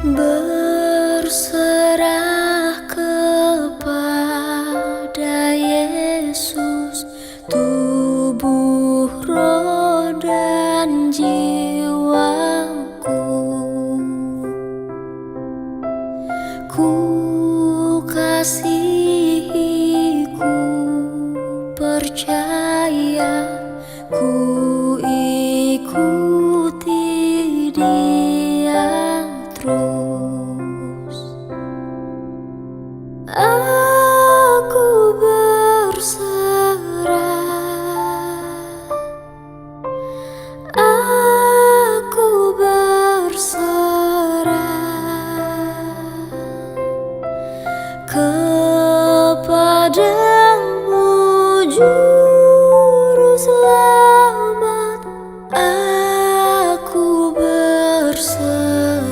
Berserah kepada Yesus, tubuh, roh, dan jiwaku. Ku kasihi, ku percaya.